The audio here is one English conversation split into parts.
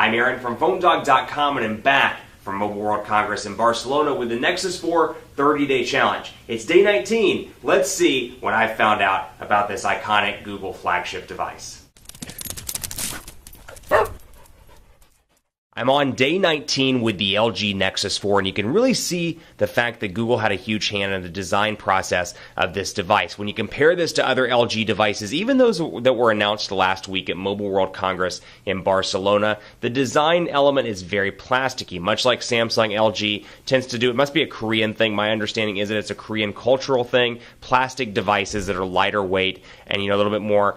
I'm Aaron from PhoneDog.com, and I'm back from Mobile World Congress in Barcelona with the Nexus 4 30-day challenge. It's day 19. Let's see what I found out about this iconic Google flagship device. I'm on day 19 with the LG Nexus 4, and you can really see the fact that Google had a huge hand in the design process of this device. When you compare this to other LG devices, even those that were announced last week at Mobile World Congress in Barcelona, the design element is very plasticky, much like Samsung, LG tends to do. It must be a Korean thing. My understanding is that it's a Korean cultural thing. Plastic devices that are lighter weight and, a little bit more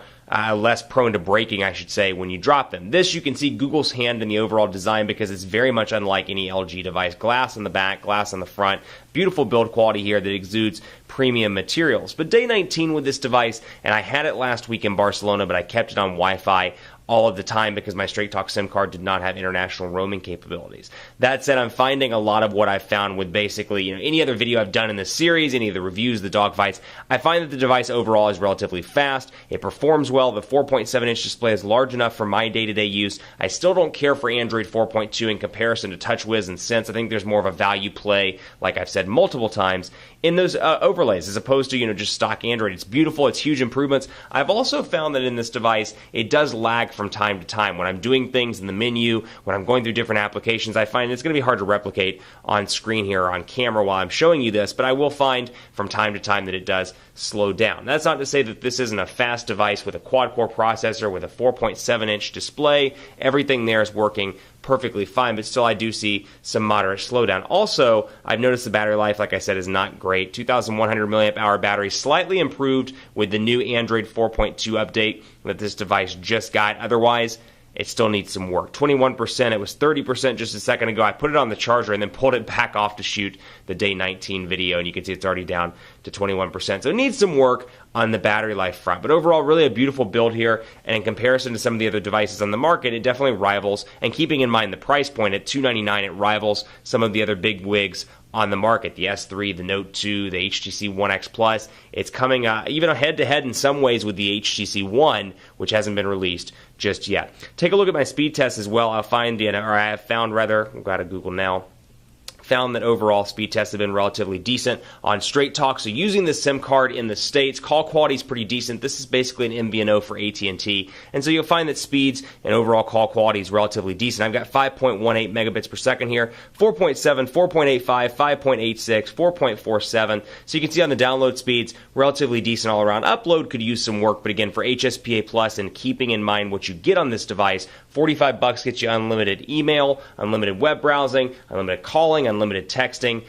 less prone to breaking, I should say, when you drop them. This, you can see Google's hand in the overall design because it's very much unlike any LG device. Glass on the back, glass on the front. Beautiful build quality here that exudes premium materials. But day 19 with this device, and I had it last week in Barcelona, but I kept it on Wi-Fi all of the time because my Straight Talk SIM card did not have international roaming capabilities. That said, I'm finding a lot of what I've found with basically, any other video I've done in this series, any of the reviews, the dogfights, I find that the device overall is relatively fast. It performs well. The 4.7-inch display is large enough for my day-to-day use. I still don't care for Android 4.2 in comparison to TouchWiz and Sense. I think there's more of a value play, like I've said multiple times, in those overlays as opposed to, just stock Android. It's beautiful. It's huge improvements. I've also found that in this device, it does lag from time to time. When I'm doing things in the menu, when I'm going through different applications, I find it's going to be hard to replicate on screen here or on camera while I'm showing you this, but I will find from time to time that it does slow down. That's not to say that this isn't a fast device with a quad-core processor, with a 4.7-inch display. Everything there is working perfectly fine, but still I do see some moderate slowdown. Also, I've noticed the battery life, like I said, is not great. 2,100 milliamp hour battery, slightly improved with the new Android 4.2 update that this device just got. Otherwise, it still needs some work. 21%, it was 30% just a second ago. I put it on the charger and then pulled it back off to shoot the day 19 video, and you can see it's already down to 21%. So it needs some work on the battery life front. But overall, really a beautiful build here, and in comparison to some of the other devices on the market, it definitely rivals, and keeping in mind the price point at $299, it rivals some of the other big wigs on the market, the S3, the Note 2, the HTC One X Plus. It's coming even head-to-head in some ways with the HTC One, which hasn't been released just yet. Take a look at my speed test as well. I have found, I've got to Google now, found that overall speed tests have been relatively decent on Straight Talk. So using the SIM card in the States, call quality is pretty decent. This is basically an MVNO for AT&T. And so you'll find that speeds and overall call quality is relatively decent. I've got 5.18 megabits per second here, 4.7, 4.85, 5.86, 4.47. So you can see on the download speeds, relatively decent all around. Upload could use some work, but again, for HSPA Plus and keeping in mind what you get on this device, $45 gets you unlimited email, unlimited web browsing, unlimited calling, unlimited texting,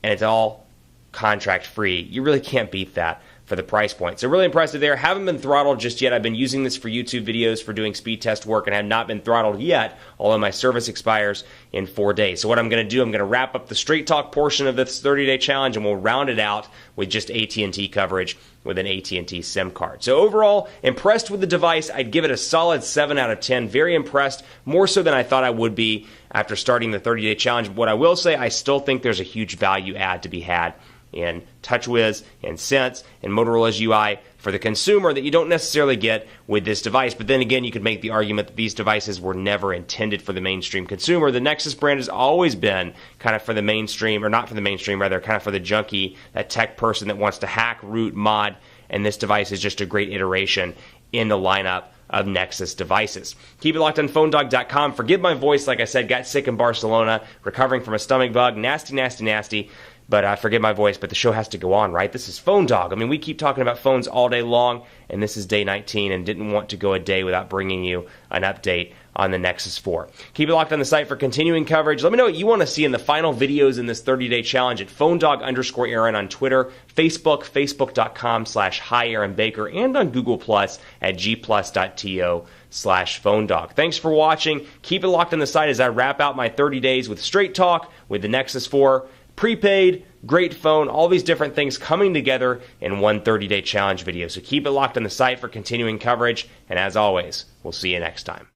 and it's all contract free. You really can't beat that for the price point. So really impressive there. Haven't been throttled just yet. I've been using this for YouTube videos for doing speed test work and have not been throttled yet, although my service expires in 4 days. So what I'm going to do, I'm going to wrap up the Straight Talk portion of this 30-day challenge, and we'll round it out with just AT&T coverage with an AT&T SIM card. So overall, impressed with the device. I'd give it a solid 7 out of 10. Very impressed, more so than I thought I would be after starting the 30-day challenge. What I will say, I still think there's a huge value add to be had in TouchWiz and Sense and Motorola's UI for the consumer that you don't necessarily get with this device. But then again, you could make the argument that these devices were never intended for the mainstream consumer. The Nexus brand has always been kind of for the mainstream, or not for the mainstream, rather kind of for the junkie, that tech person that wants to hack, root, mod, and this device is just a great iteration in the lineup of Nexus devices. Keep it locked on PhoneDog.com. Forgive my voice, like I said, got sick in Barcelona, recovering from a stomach bug, nasty, nasty, nasty. But forgive my voice, but the show has to go on, right? This is Phone Dog. I mean, we keep talking about phones all day long, and this is day 19, and didn't want to go a day without bringing you an update on the Nexus 4. Keep it locked on the site for continuing coverage. Let me know what you want to see in the final videos in this 30-day challenge at PhoneDog_Aaron on Twitter, Facebook, Facebook.com/HiAaronBaker, and on Google Plus at gplus.to/PhoneDog. Thanks for watching. Keep it locked on the site as I wrap out my 30 days with Straight Talk, with the Nexus 4. Prepaid, great phone, all these different things coming together in one 30-day challenge video. So keep it locked on the site for continuing coverage, and as always, we'll see you next time.